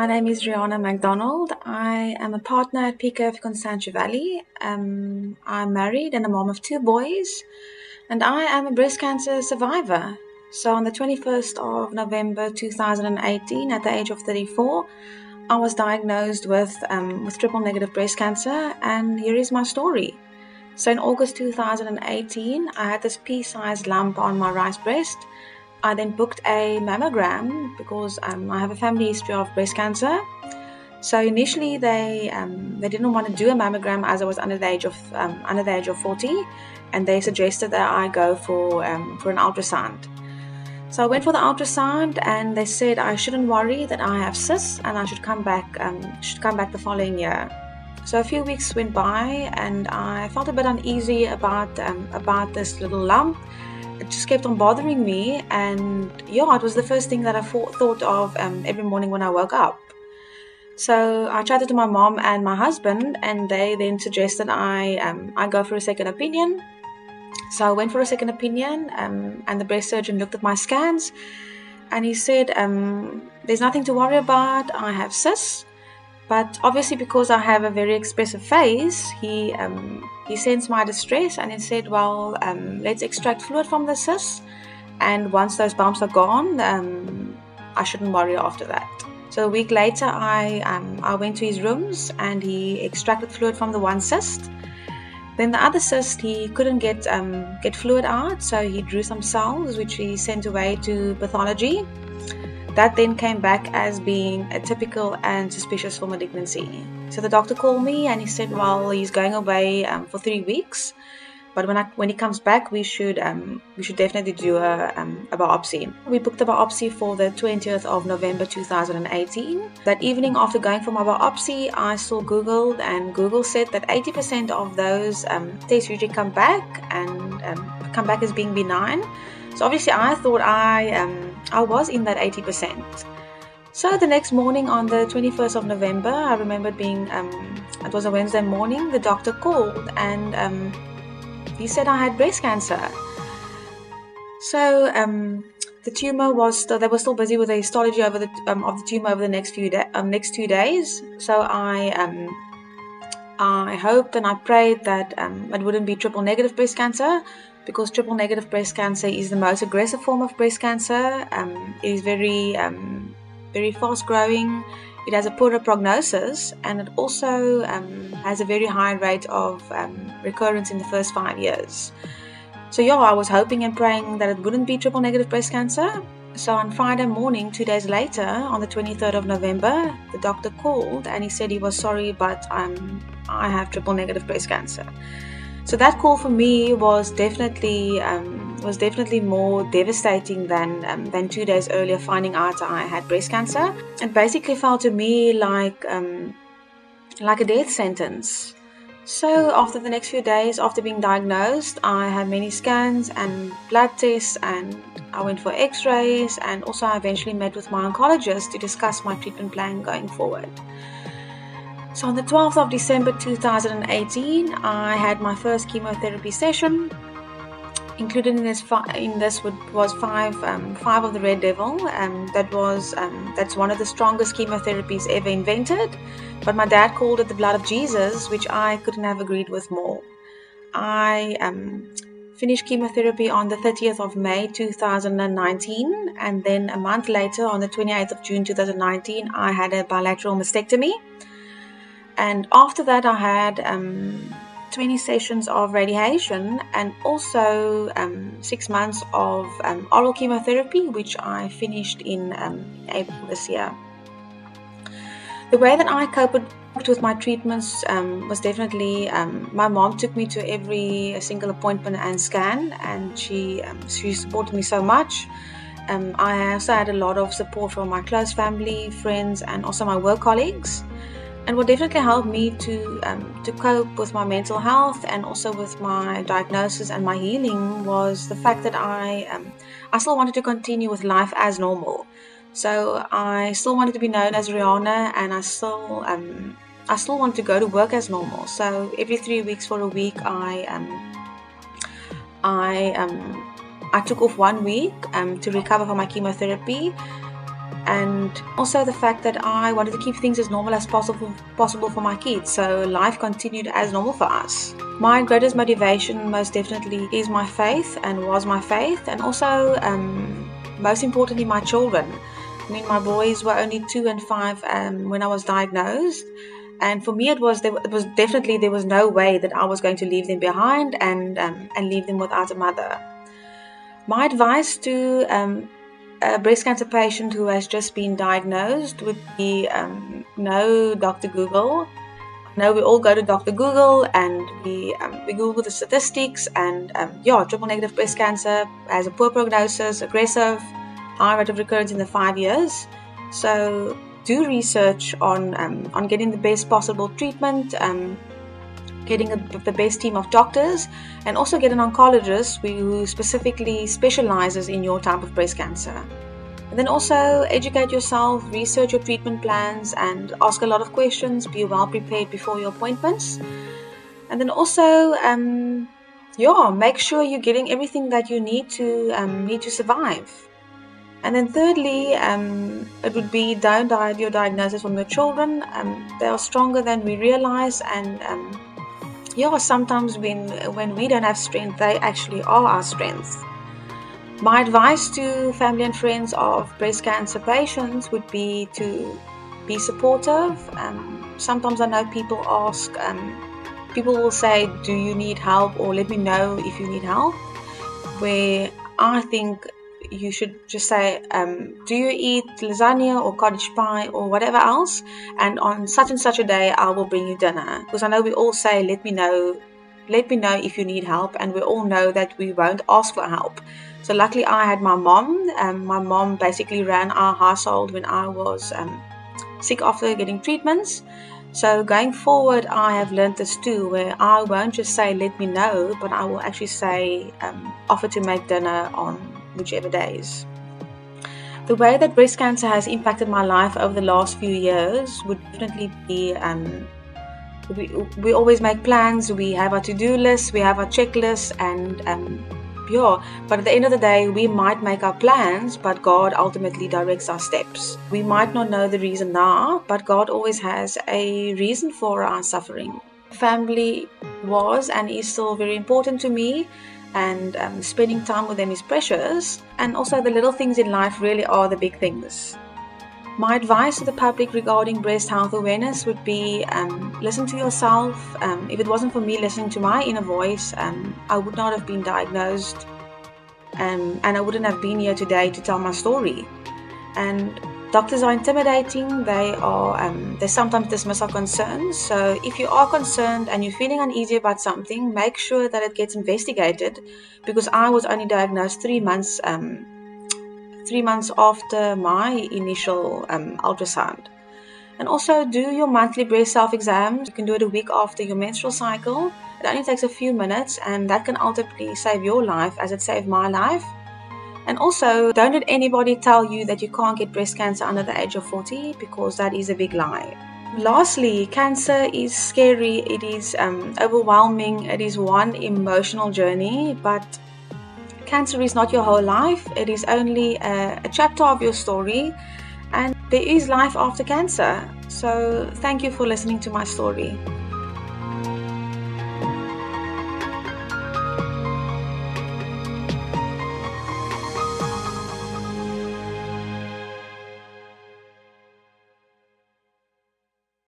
name is Riana McDonald. I am a partner at PKF Constantia Valley. I'm married and a mom of two boys, and I am a breast cancer survivor. So on the 21st of November 2018, at the age of 34, I was diagnosed with triple negative breast cancer, and here is my story. So in August 2018, I had this pea-sized lump on my right breast. I then booked a mammogram because I have a family history of breast cancer. So initially they didn't want to do a mammogram as I was under the age of 40, and they suggested that I go for an ultrasound. So I went for the ultrasound, and they said I shouldn't worry, that I have cysts and I should come back the following year. So a few weeks went by, and I felt a bit uneasy about this little lump. It just kept on bothering me, and it was the first thing that I thought of every morning when I woke up. So I chatted to my mom and my husband, and they then suggested I go for a second opinion. So I went for a second opinion, and the breast surgeon looked at my scans, and he said, there's nothing to worry about, I have cysts. But obviously, because I have a very expressive face, he sensed my distress, and he said, well, let's extract fluid from the cysts, and once those bumps are gone, I shouldn't worry after that. So a week later, I went to his rooms, and he extracted fluid from the one cyst. Then the other cyst, he couldn't get fluid out, so he drew some cells, which he sent away to pathology. That then came back as being a typical and suspicious for malignancy. So the doctor called me, and he said, well, he's going away for 3 weeks, but when he comes back, we should definitely do a biopsy. We booked the biopsy for the 20th of November 2018. That evening, after going for my biopsy, I saw Google, and Google said that 80% of those tests usually come back as being benign. So obviously I thought I was in that 80%. So the next morning, on the 21st of November, I remember it was a Wednesday morning, the doctor called, and he said I had breast cancer. So the tumor they were still busy with the histology of the tumor over the next 2 days. So I hoped and I prayed that it wouldn't be triple negative breast cancer, because triple negative breast cancer is the most aggressive form of breast cancer. It is very fast growing. It has a poorer prognosis, and it also has a very high rate of recurrence in the first 5 years. So I was hoping and praying that it wouldn't be triple negative breast cancer. So on Friday morning, 2 days later, on the 23rd of November, the doctor called, and he said he was sorry, but I have triple negative breast cancer. So that call for me was definitely more devastating than 2 days earlier finding out I had breast cancer. It basically felt to me like a death sentence. So after the next few days after being diagnosed, I had many scans and blood tests, and I went for x-rays, and also I eventually met with my oncologist to discuss my treatment plan going forward. So on the 12th of December 2018, I had my first chemotherapy session. Included in this was five of the Red Devil. That's one of the strongest chemotherapies ever invented. But my dad called it the blood of Jesus, which I couldn't have agreed with more. I finished chemotherapy on the 30th of May 2019, and then a month later, on the 28th of June 2019, I had a bilateral mastectomy. And after that, I had 20 sessions of radiation, and also 6 months of oral chemotherapy, which I finished in April this year. The way that I coped with my treatments was definitely my mom took me to every single appointment and scan, and she supported me so much. I also had a lot of support from my close family, friends, and also my work colleagues. And what definitely helped me to cope with my mental health and also with my diagnosis and my healing was the fact that I still wanted to continue with life as normal. So I still wanted to be known as Riana, and I still wanted to go to work as normal. So every 3 weeks for a week, I took off 1 week to recover from my chemotherapy. and also the fact that I wanted to keep things as normal as possible for my kids, so life continued as normal for us. My greatest motivation most definitely is my faith, and was my faith, and also most importantly my children. I mean, my boys were only 2 and 5 when I was diagnosed, and for me it was definitely there was no way that I was going to leave them behind and leave them without a mother. My advice to a breast cancer patient who has just been diagnosed would be no Dr. Google. No, we all go to Dr. Google and we Google the statistics, and triple negative breast cancer has a poor prognosis, aggressive, high rate of recurrence in the 5 years. So do research on getting the best possible treatment, getting the best team of doctors, and also get an oncologist who specifically specializes in your type of breast cancer. And then also educate yourself, research your treatment plans, and ask a lot of questions. Be well prepared before your appointments. And then also, make sure you're getting everything that you need to survive. And then thirdly, it would be don't hide your diagnosis from your children. They are stronger than we realize, and sometimes when we don't have strength, they actually are our strength. My advice to family and friends of breast cancer patients would be to be supportive. Sometimes I know people ask, people will say, do you need help, or let me know if you need help, where I think you should just say, do you eat lasagna or cottage pie or whatever else, and on such and such a day I will bring you dinner. Because I know we all say, let me know if you need help, and we all know that we won't ask for help. So luckily I had my mom. My mom basically ran our household when I was sick after getting treatments. So going forward, I have learned this too, where I won't just say let me know, but I will actually say offer to make dinner on whichever days. The way that breast cancer has impacted my life over the last few years would definitely be we always make plans, we have our to-do lists, we have our checklists, and but at the end of the day, we might make our plans, but God ultimately directs our steps. We might not know the reason now, but God always has a reason for our suffering. Family was and is still very important to me, and spending time with them is precious, and also the little things in life really are the big things. My advice to the public regarding breast health awareness would be listen to yourself. If it wasn't for me listening to my inner voice, I would not have been diagnosed, and I wouldn't have been here today to tell my story. And doctors are intimidating. They sometimes dismiss our concerns. So if you are concerned and you're feeling uneasy about something, make sure that it gets investigated, because I was only diagnosed 3 months after my initial ultrasound. And also do your monthly breast self-exams. You can do it a week after your menstrual cycle. It only takes a few minutes, and that can ultimately save your life as it saved my life. And also, don't let anybody tell you that you can't get breast cancer under the age of 40, because that is a big lie. Lastly, cancer is scary, it is overwhelming, it is one emotional journey, but cancer is not your whole life. It is only a chapter of your story, and there is life after cancer. So thank you for listening to my story.